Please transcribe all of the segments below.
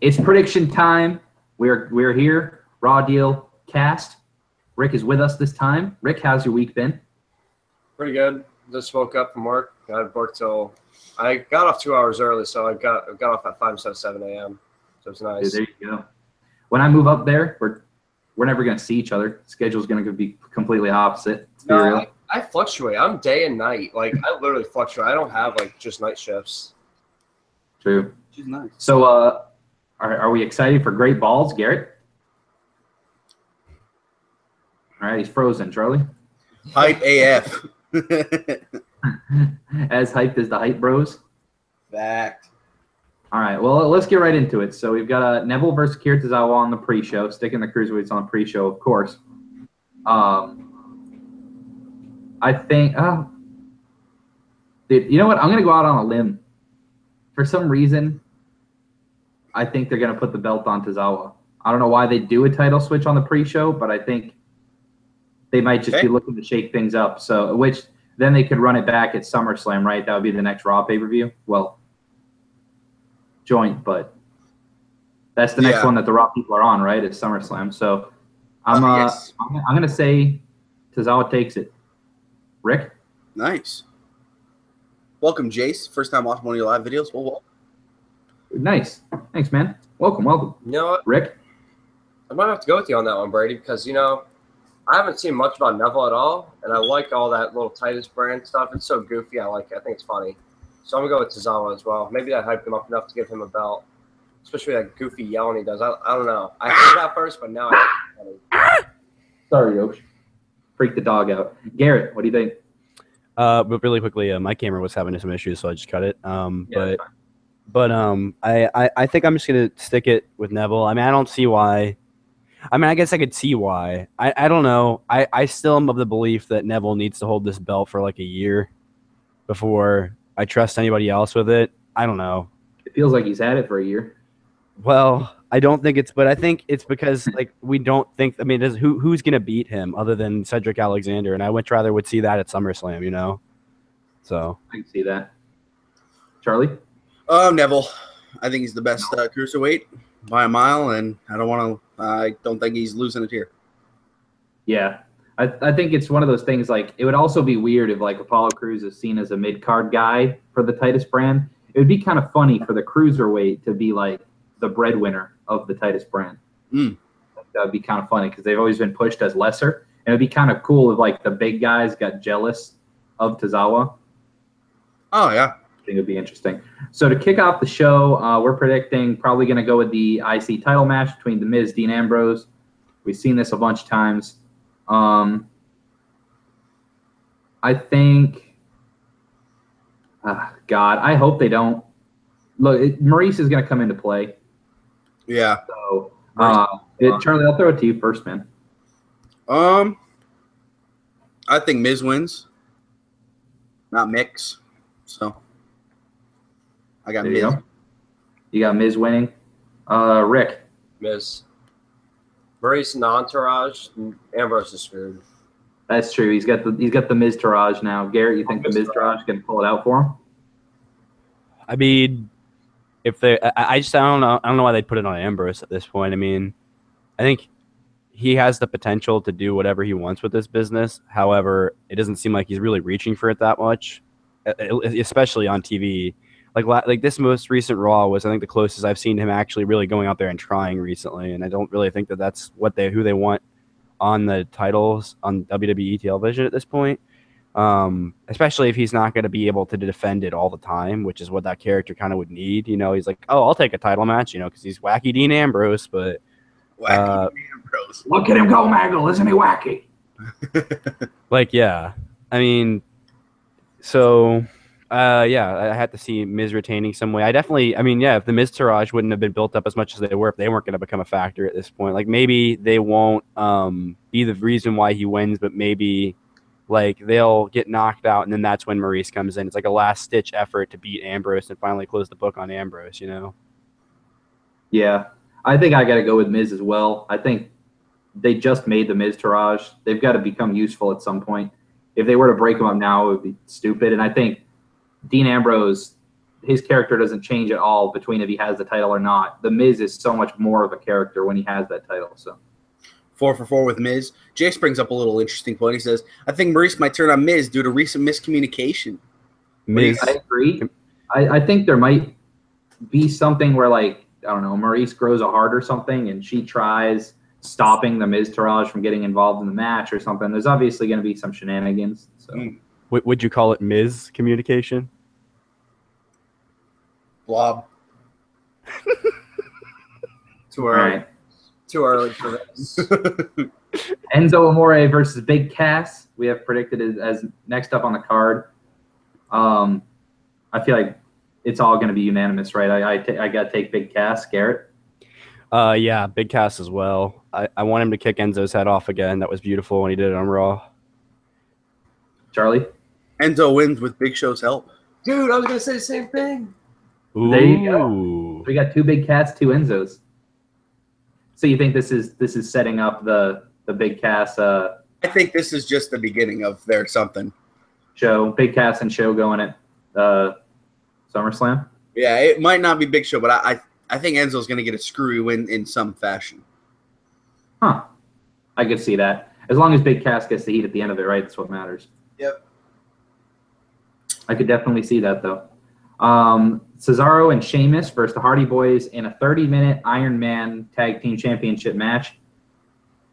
It's prediction time. We're here. Raw Deal Cast. Rick is with us this time. Rick, how's your week been? Pretty good. Just woke up from work. I worked till I got off 2 hours early, so I got off at 5 instead of 7 a.m. So it's nice. There you go. When I move up there, we're never gonna see each other. Schedule's gonna be completely opposite. No, I fluctuate. I'm day and night. Like I literally fluctuate. I don't have like just night shifts. True. She's nice. So are we excited for great balls, Garrett? All right, he's frozen. Charlie? Hype AF. As hyped as the hype bros? Fact. All right, well, let's get right into it. So we've got Neville versus Kiritazawa on the pre-show, sticking the cruiserweights on the pre-show, of course. I think, dude, you know what? I'm going to go out on a limb. For some reason, I think they're going to put the belt on Tozawa. I don't know why they do a title switch on the pre-show, but I think they might just be looking to shake things up. So, which then they could run it back at SummerSlam, right? That would be the next Raw pay-per-view. Well, joint, but that's the next one that the Raw people are on, right? It's SummerSlam. So I'm going to say Tozawa takes it. Rick? Nice. Welcome, Jace. First time watching one of your live videos. Well. Nice. Thanks, man. Welcome. You know what? Rick? I might have to go with you on that one, Brady, because, I haven't seen much about Neville at all, and I like all that little Titus brand stuff. It's so goofy. I like it. I think it's funny. So I'm going to go with Tozawa as well. Maybe that hyped him up enough to give him a belt, especially that goofy yelling he does. I don't know. I heard that first, but now I think it's funny. Sorry, Yosh. Freak the dog out. Garrett, what do you think? But really quickly, my camera was having some issues, so I just cut it. I think I'm just gonna stick it with Neville. I mean, I don't see why. I mean, I guess I could see why. I don't know. I still am of the belief that Neville needs to hold this belt for like a year before I trust anybody else with it. I don't know. It feels like he's had it for a year. Well, I don't think it's, but I think it's because like we don't think. I mean, who's gonna beat him other than Cedric Alexander? And I would rather see that at SummerSlam, So I can see that. Charlie? Neville. I think he's the best cruiserweight by a mile, and I don't think he's losing it here. Yeah. I think it's one of those things, like, it would also be weird if, like, Apollo Crews is seen as a mid-card guy for the Titus brand. It would be kind of funny for the cruiserweight to be, like, the breadwinner of the Titus brand. That would be kind of funny because they've always been pushed as lesser. And it would be kind of cool if, like, the big guys got jealous of Tozawa. Oh, yeah. I think it would be interesting. So to kick off the show, we're predicting probably going to go with the IC title match between The Miz, Dean Ambrose. We've seen this a bunch of times. I think, God, I hope they don't. Look, Maurice is going to come into play. Yeah. So, Charlie, I'll throw it to you first, man. I think Miz wins, not Mix. So I got Miz. You got Miz winning. Rick. Miz. Maurice and the entourage. Ambrose is screwed. That's true. He's got the Miz Taraj now. Garrett, you think the Miz Taraj can pull it out for him? I mean, if they, I don't know. I don't know why they'd put it on Ambrose at this point. I mean, I think he has the potential to do whatever he wants with this business. However, it doesn't seem like he's really reaching for it that much, especially on TV. Like this most recent Raw was, I think, the closest I've seen him actually really going out there and trying recently. And I don't really think that that's who they want on the titles on WWE television at this point. Especially if he's not going to be able to defend it all the time, which is what that character kind of would need. He's like, oh, I'll take a title match, because he's wacky Dean Ambrose, but wacky Dean Ambrose. Look at him go, Maggle, isn't he wacky? Yeah. I mean, so I had to see Miz retaining some way. If the Miz Taraj wouldn't have been built up as much as they were, if they weren't going to become a factor at this point, like maybe they won't be the reason why he wins, but maybe like they'll get knocked out, and then that's when Maurice comes in. It's like a last-ditch effort to beat Ambrose and finally close the book on Ambrose, Yeah, I think I got to go with Miz as well. I think they just made the Miz Taraj. They've got to become useful at some point. If they were to break them up now, it would be stupid. And I think Dean Ambrose his character doesn't change at all between if he has the title or not. The Miz is so much more of a character when he has that title. So 4 for 4 with Miz. Jace brings up a little interesting point. He says, I think Maurice might turn on Miz due to recent miscommunication. Miz. I agree. I think there might be something where, like, I don't know, Maurice grows a heart or something, and she tries stopping the Miz Taraj from getting involved in the match or something. There's obviously going to be some shenanigans. So. Would you call it Miz communication? Blob. Too early. Right. Too early for this. Enzo Amore versus Big Cass. We have predicted as next up on the card. I feel like it's all going to be unanimous, right? I got to take Big Cass. Garrett? Yeah, Big Cass as well. I want him to kick Enzo's head off again. That was beautiful when he did it on Raw. Charlie? Enzo wins with Big Show's help. Dude, I was going to say the same thing. Ooh. There you go. We got 2 Big Cass, 2 Enzos. So you think this is setting up the Big Cass I think this is just the beginning of their something. show, Big Cass and show going at SummerSlam? Yeah, it might not be Big Show, but I think Enzo's going to get a screwy win in some fashion. Huh. I could see that. As long as Big Cass gets the heat at the end of it, right? That's what matters. Yep. I could definitely see that, though. Cesaro and Sheamus versus the Hardy Boys in a 30-minute Iron Man Tag Team Championship match.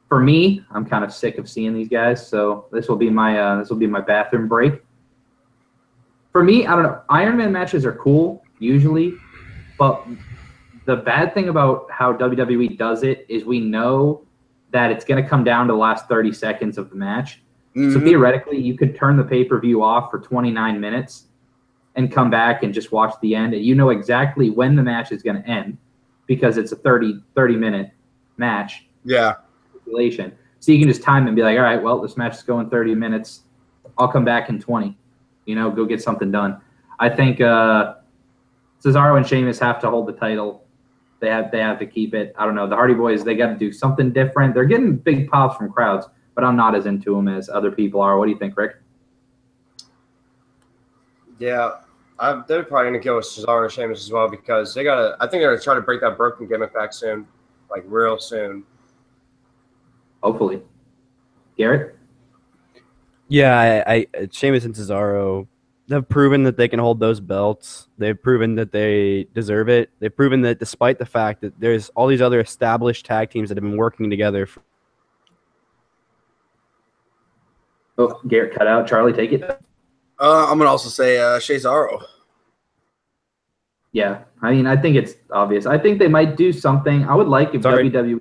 For me, I'm kind of sick of seeing these guys, so this will be my bathroom break. For me, I don't know. Iron Man matches are cool usually, but the bad thing about how WWE does it is we know that it's going to come down to the last 30 seconds of the match. So theoretically, you could turn the pay-per-view off for 29 minutes and come back and just watch the end. And you know exactly when the match is going to end because it's a 30-minute match. Yeah. Stipulation. So you can just time and be like, all right, well, this match is going 30 minutes. I'll come back in 20. Go get something done. I think Cesaro and Sheamus have to hold the title. They have to keep it. I don't know. The Hardy Boys, they got to do something different. They're getting big pops from crowds, but I'm not as into them as other people are. What do you think, Rick? Yeah, they're probably going to go with Cesaro and Sheamus as well because I think they're going to try to break that broken gimmick back soon, like real soon. Hopefully. Garrett? Yeah, I Sheamus and Cesaro have proven that they can hold those belts. They've proven that they deserve it. They've proven that despite the fact that there's all these other established tag teams that have been working together. Oh, Garrett cut out. Charlie, take it. I'm going to also say Cesaro. Yeah, I mean, I think it's obvious. I think they might do something. I would like if WWE.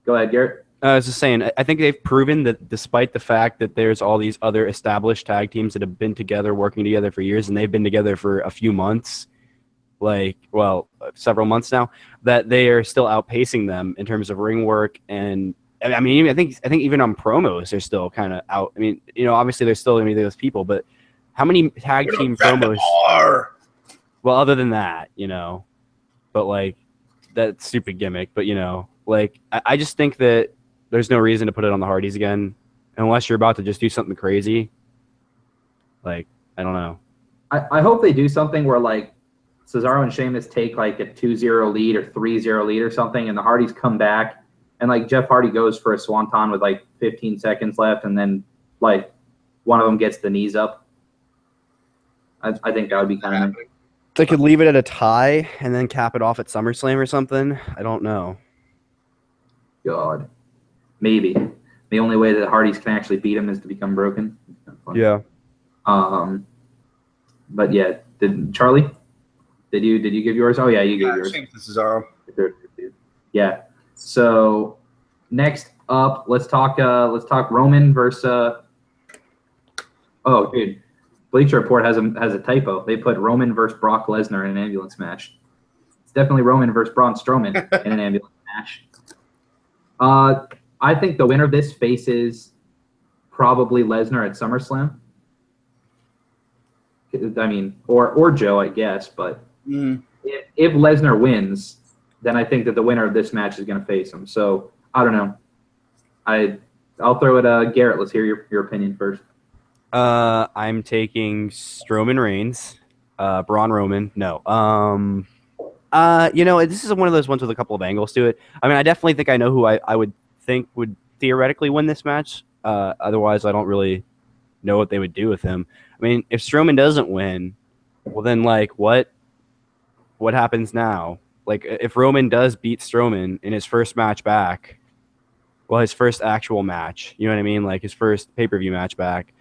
Go ahead, Garrett. I was just saying, I think they've proven that despite the fact that there's all these other established tag teams that have been together, working together for years, and they've been together for a few months, several months now, that they are still outpacing them in terms of ring work. And I mean, I think even on promos, they're still kind of out. I mean, obviously there's still going to be those people, but how many tag team promos? Well, other than that, but like that stupid gimmick, but I just think that there's no reason to put it on the Hardys again, unless you're about to just do something crazy. Like, I don't know. I hope they do something where, like, Cesaro and Sheamus take, like, a 2-0 lead or 3-0 lead or something, and the Hardys come back, and, like, Jeff Hardy goes for a swanton with, like, 15 seconds left, and then, like, one of them gets the knees up. I think that would be kind of nice. They could leave it at a tie and then cap it off at SummerSlam or something. I don't know. God. Maybe. The only way that Hardys can actually beat him is to become broken. Yeah. But yeah, Charlie? Did you give yours? Oh yeah, you gave yours. Cesaro. Yeah. So next up, let's talk Roman versus. Oh, dude, Bleacher Report has a typo. They put Roman versus Brock Lesnar in an ambulance match. It's definitely Roman versus Braun Strowman in an ambulance match. I think the winner of this faces probably Lesnar at SummerSlam. I mean, or Joe, I guess. But if Lesnar wins, then I think that the winner of this match is going to face him. So I don't know. I'll throw it. Garrett, let's hear your opinion first. I'm taking Strowman Reigns. Braun Roman, no. This is one of those ones with a couple of angles to it. I mean, I definitely think I know who I would think would theoretically win this match. Otherwise, I don't really know what they would do with him. I mean, if Strowman doesn't win, well, then like what happens now? Like if Roman does beat Strowman in his first match back, well, his first actual match, you know what I mean? Like his first pay-per-view match back.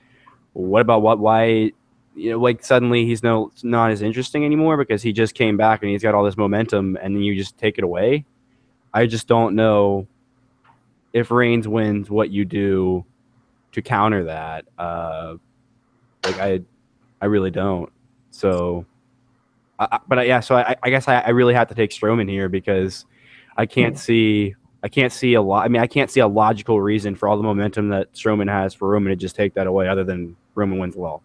What about why, like suddenly he's not as interesting anymore because he just came back and he's got all this momentum and then you just take it away? I just don't know if Reigns wins what you do to counter that. I really don't. So, so I guess I really have to take Strowman here because I can't see a lot. I mean, I can't see a logical reason for all the momentum that Strowman has for Roman to just take that away, other than Roman wins well.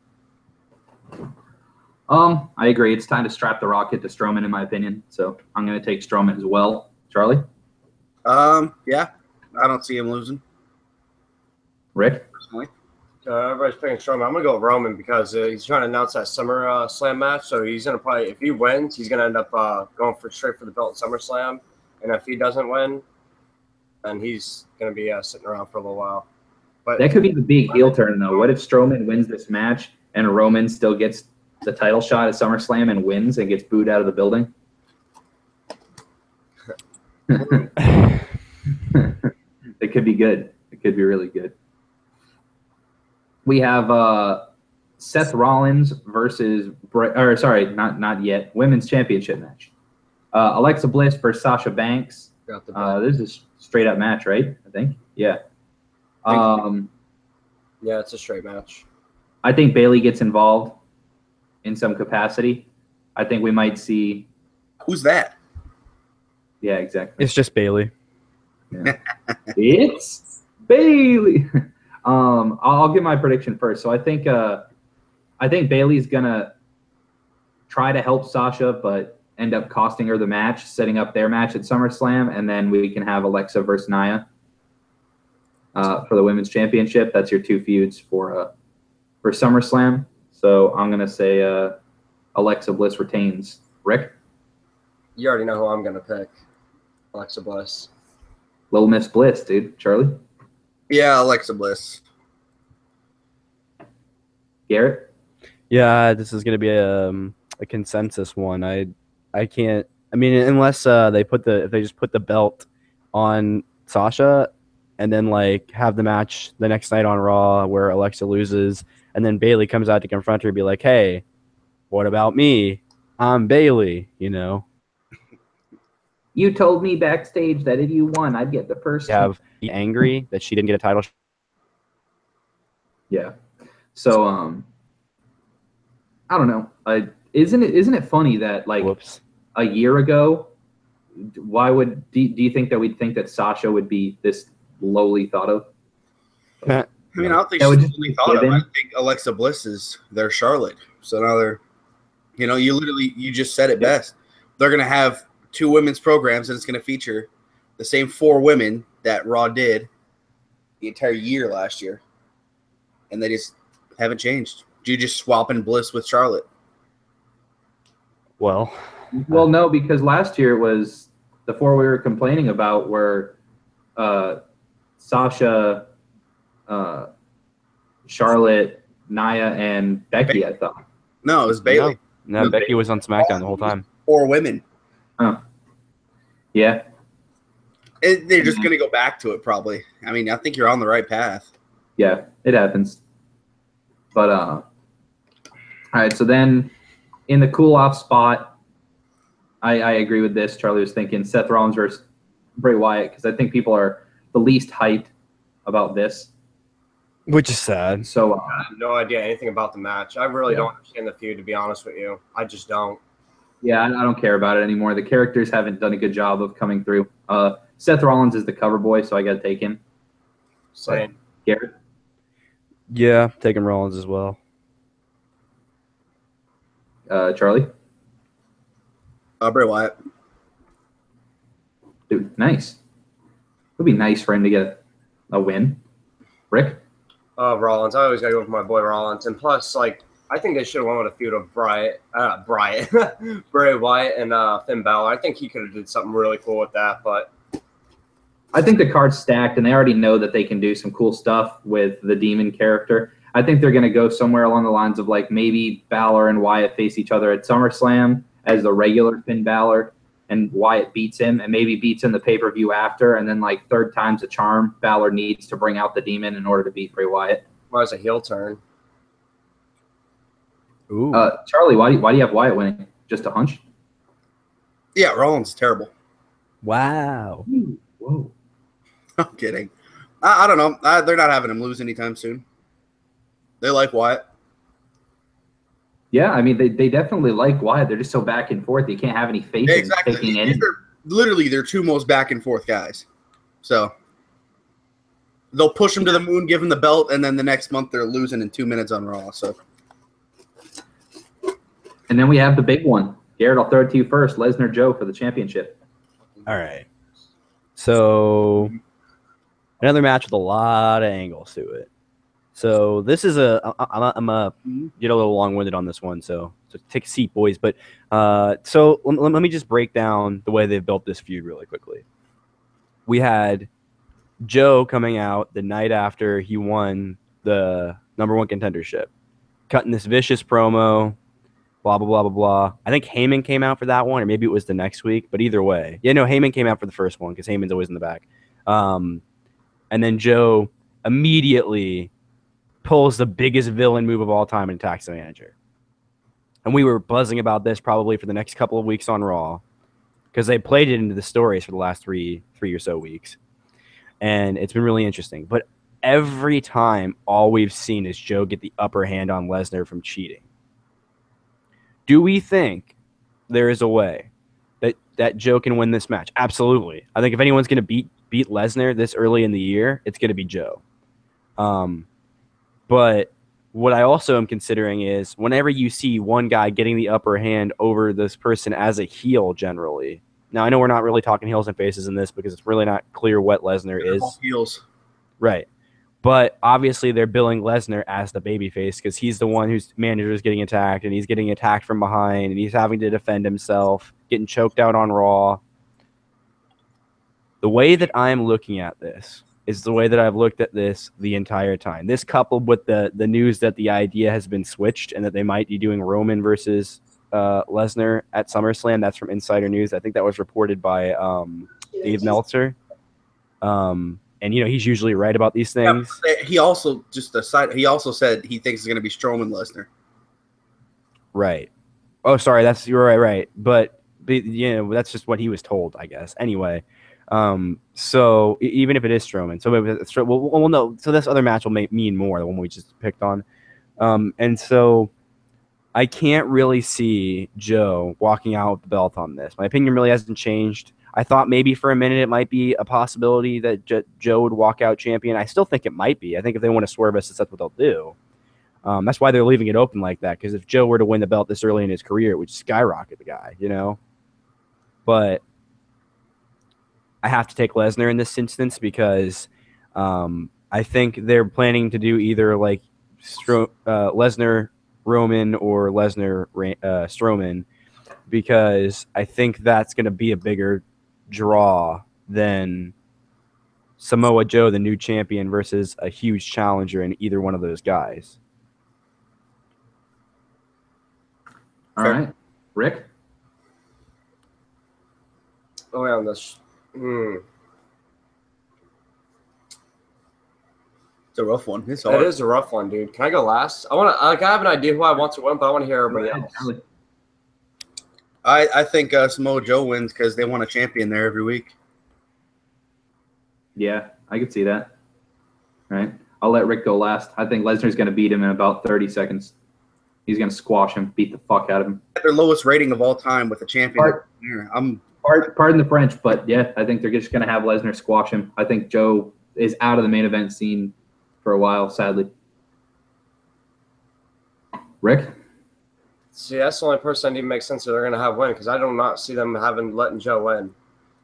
I agree. It's time to strap the rocket to Strowman, in my opinion. So I'm going to take Strowman as well. Charlie? Yeah, I don't see him losing. Rick? Personally. Everybody's picking Strowman. I'm going to go with Roman because he's trying to announce that Summer Slam match. So he's going to probably, if he wins, he's going to end up going straight for the belt at SummerSlam. And if he doesn't win, then he's going to be sitting around for a little while. But that could be the big heel turn, though. What if Strowman wins this match and Roman still gets the title shot at SummerSlam and wins and gets booed out of the building? It could be good. It could be really good. We have Seth Rollins versus not yet, women's championship match. Alexa Bliss versus Sasha Banks. This is a straight up match, right? I think. Yeah. Yeah, it's a straight match. I think Bayley gets involved in some capacity. I think we might see. Who's that? Yeah, exactly. It's just Bayley. Yeah. It's Bayley. I'll give my prediction first. So I think Bayley's gonna try to help Sasha, but end up costing her the match, setting up their match at SummerSlam, and then we can have Alexa versus Nia for the women's championship. That's your two feuds for SummerSlam. So I'm gonna say Alexa Bliss retains. Rick? You already know who I'm gonna pick. Alexa Bliss. Little Miss Bliss, dude. Charlie? Yeah, Alexa Bliss. Garrett? Yeah, this is going to be a consensus one. I can't. I mean, unless if they just put the belt on Sasha, and then like have the match the next night on Raw where Alexa loses, and then Bayley comes out to confront her and be like, "Hey, what about me? I'm Bayley." You know. You told me backstage that if you won, I'd get the first. Have be angry that she didn't get a title. Yeah. So I don't know. Isn't it funny that like a year ago, do you think that we'd think that Sasha would be this lowly thought of? I mean, I don't think she's lowly thought of. I think Alexa Bliss is their Charlotte. So now they're, you just said it best. They're gonna have 2 women's programs, and it's going to feature the same 4 women that Raw did the entire year last year. And they just haven't changed. You just swapping Bliss with Charlotte. Well, no, because last year it was the 4 we were complaining about were Sasha, Charlotte, Nia, and Becky, I thought. No, it was Bayley. No, Becky was on SmackDown the whole time. 4 women. Oh. Yeah. They're just going to go back to it, probably. I mean, I think you're on the right path. Yeah, it happens. But, all right, so then in the cool-off spot, I agree with this. Charlie was thinking Seth Rollins versus Bray Wyatt because I think people are the least hyped about this. Which is sad. So I have no idea anything about the match. I really don't understand the feud, to be honest with you. I just don't. Yeah, I don't care about it anymore. The characters haven't done a good job of coming through. Seth Rollins is the cover boy, so I got to take him. Same. Garrett? Yeah, taking Rollins as well. Charlie? Bray Wyatt. Dude, nice. It would be nice for him to get a win. Rick? Rollins. I always got to go with my boy Rollins. And plus, like, I think they should have went with a feud of Bray Wyatt and Finn Balor. I think he could have did something really cool with that, but I think the card's stacked, and they already know that they can do some cool stuff with the Demon character. I think they're going to go somewhere along the lines of like maybe Balor and Wyatt face each other at SummerSlam as the regular Finn Balor, and Wyatt beats him, and maybe beats him the pay-per-view after, and then like third time's a charm. Balor needs to bring out the Demon in order to beat Bray Wyatt. Well, it's a heel turn. Ooh. Charlie, why do you have Wyatt winning? Just a hunch? Yeah, Rollins is terrible. Wow. Ooh, whoa. I'm kidding. I don't know. They're not having him lose anytime soon. They like Wyatt. Yeah, I mean, they definitely like Wyatt. They're just so back and forth. You can't have any faith in taking any. Literally, they're two most back and forth guys. So they'll push him to the moon, give him the belt, and then the next month they're losing in 2 minutes on Raw. So, and then we have the big one. Garrett, I'll throw it to you first. Lesnar Joe for the championship. All right. So another match with a lot of angles to it. So this is I'm get a little long-winded on this one, so take a seat, boys. But so let me just break down the way they've built this feud really quickly. We had Joe coming out the night after he won the #1 contendership, cutting this vicious promo, blah, blah, blah, blah, blah. I think Heyman came out for that one, or maybe it was the next week, but either way. Yeah, no, Heyman came out for the first one because Heyman's always in the back. And then Joe immediately pulls the biggest villain move of all time and attacks the manager. And we were buzzing about this probably for the next couple of weeks on Raw because they played it into the stories for the last three or so weeks. And it's been really interesting. But every time, all we've seen is Joe get the upper hand on Lesnar from cheating. Do we think there is a way that Joe can win this match? Absolutely. I think if anyone's going to beat Lesnar this early in the year, it's going to be Joe. But what I also am considering is whenever you see one guy getting the upper hand over this person as a heel generally. Now, I know we're not really talking heels and faces in this because it's really not clear what Lesnar is. All heels. Right. But obviously they're billing Lesnar as the babyface because he's the one whose manager is getting attacked, and he's getting attacked from behind, and he's having to defend himself, getting choked out on Raw. The way that I'm looking at this is the way that I've looked at this the entire time. This coupled with the news that the idea has been switched and that they might be doing Roman versus Lesnar at SummerSlam. That's from Insider News. I think that was reported by Dave Meltzer. And, he's usually right about these things. Yeah, he also, he also said he thinks it's going to be Strowman Lesnar. Right. Oh, sorry. You're right. But that's just what he was told, I guess. Anyway. So even if it is Strowman, so maybe well, no. So this other match will mean more, the one we just picked on. And so I can't really see Joe walking out with the belt on this. My opinion really hasn't changed. I thought maybe for a minute it might be a possibility that Joe would walk out champion. I still think it might be. I think if they want to swerve us, that's what they'll do. That's why they're leaving it open like that, because if Joe were to win the belt this early in his career, it would skyrocket the guy, But I have to take Lesnar in this instance because I think they're planning to do either like Lesnar Roman or Lesnar Strowman, because I think that's going to be a bigger draw than Samoa Joe, the new champion, versus a huge challenger in either one of those guys. All right. Rick? Oh, yeah, on this. It's a rough one. It is a rough one, dude. Can I go last? I have an idea who I want to win, but I want to hear everybody else. I think Samoa Joe wins because they want a champion there every week. Yeah, I could see that. All right. I'll let Rick go last. I think Lesnar's going to beat him in about 30 seconds. He's going to squash him, beat the fuck out of him. Their lowest rating of all time with a champion. Pardon the French, but yeah, I think they're just going to have Lesnar squash him. I think Joe is out of the main event scene for a while, sadly. Rick? See, that's the only person that even makes sense that they're going to have win, because I do not see them letting Joe win.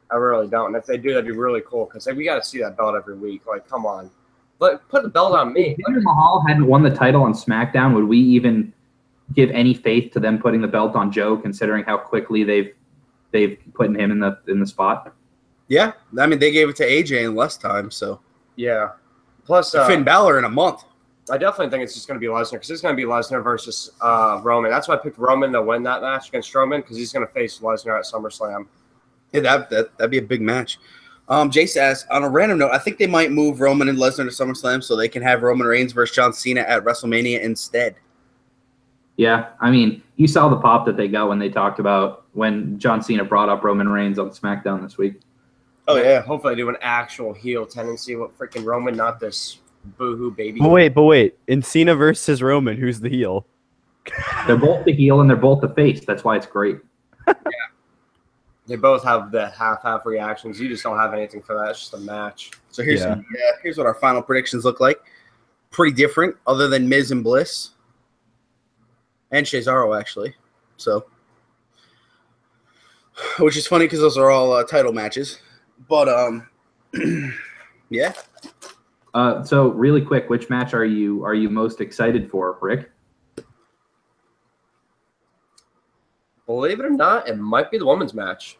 I really don't. And if they do, that'd be really cool, because we got to see that belt every week. Like, come on. But put the belt on me. If Jinder Mahal hadn't won the title on SmackDown, would we even give any faith to them putting the belt on Joe, considering how quickly they've put him in the spot? Yeah, I mean they gave it to AJ in less time, so yeah. Plus Finn Balor in a month. I definitely think it's just going to be Lesnar because it's going to be Lesnar versus Roman. That's why I picked Roman to win that match against Strowman because he's going to face Lesnar at SummerSlam. Yeah, that'd be a big match. Jace asks, on a random note, I think they might move Roman and Lesnar to SummerSlam so they can have Roman Reigns versus John Cena at WrestleMania instead. Yeah, I mean, you saw the pop that they got when they talked about when John Cena brought up Roman Reigns on SmackDown this week. Oh, yeah. Hopefully I do an actual heel tendency with freaking Roman, not this boohoo baby. But wait. In Cena versus Roman, who's the heel? They're both the heel and they're both the face. That's why it's great. Yeah. They both have the half reactions. You just don't have anything for that. It's just a match. So here's what our final predictions look like. Pretty different, other than Miz and Bliss. And Cesaro, actually. So, which is funny because those are all title matches. But, yeah. So really quick, which match are you most excited for, Rick? Believe it or not, it might be the women's match.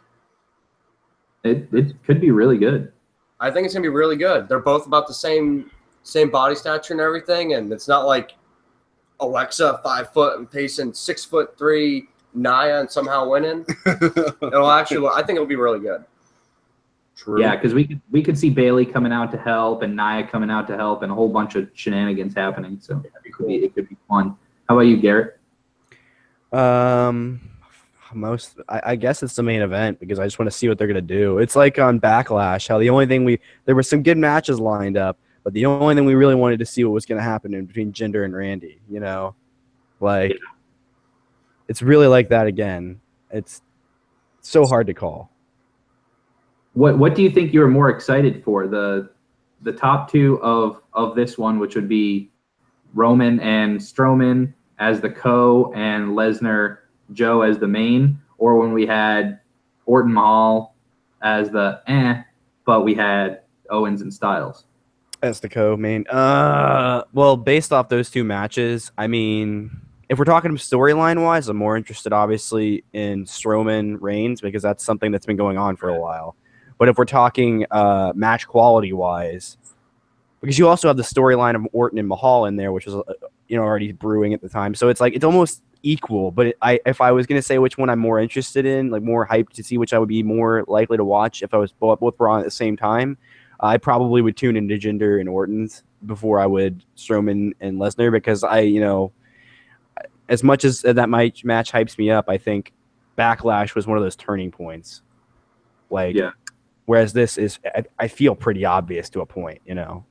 It could be really good. I think it's gonna be really good. They're both about the same body stature and everything, and it's not like Alexa 5 foot and facing 6'3" Nia and somehow winning. It'll actually, I think it'll be really good. True. Yeah, because we could see Bailey coming out to help and Nia coming out to help and a whole bunch of shenanigans happening. So it could be fun. How about you, Garrett? I guess it's the main event because I just want to see what they're gonna do. It's like on Backlash, how the only thing there were some good matches lined up, but the only thing we really wanted to see what was gonna happen in between Jinder and Randy. You know, like it's really like that again. It's so hard to call. What do you think you were more excited for? The top two of this one, which would be Roman and Strowman as the co and Lesnar Joe as the main, or when we had Orton Mahal as the but we had Owens and Styles as the co-main. Well, based off those two matches, I mean, if we're talking storyline wise, I'm more interested obviously in Strowman Reigns because that's something that's been going on for a while. But if we're talking match quality wise, because you also have the storyline of Orton and Mahal in there, which was already brewing at the time, so it's like it's almost equal. But if I was gonna say which one I'm more interested in, like more hyped to see which I would be more likely to watch if I was both were on at the same time, I probably would tune into Jinder and Orton's before I would Strowman and Lesnar because as much as that match hypes me up, I think Backlash was one of those turning points. Like, yeah. Whereas this is, I feel pretty obvious to a point, right.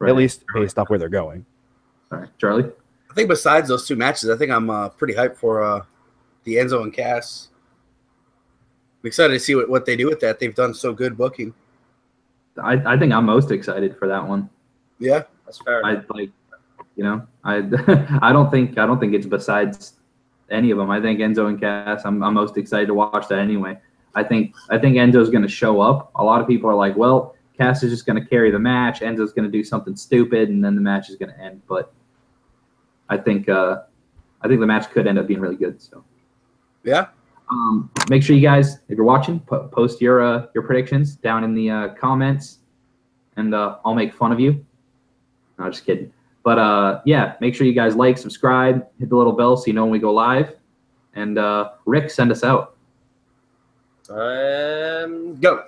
At least based off where they're going. All right, Charlie. I think besides those two matches, I think I'm pretty hyped for the Enzo and Cass. I'm excited to see what they do with that. They've done so good booking. I think I'm most excited for that one. Yeah, that's fair. I don't think it's besides any of them. I think Enzo and Cass. I'm most excited to watch that anyway. I think Enzo's going to show up. A lot of people are like, well, Cass is just going to carry the match. Enzo's going to do something stupid, and then the match is going to end. But I think the match could end up being really good. So yeah. Make sure you guys, if you're watching, post your predictions down in the comments, and I'll make fun of you. No, just kidding. But yeah, make sure you guys like, subscribe, hit the little bell so you know when we go live. And Rick, send us out. Go.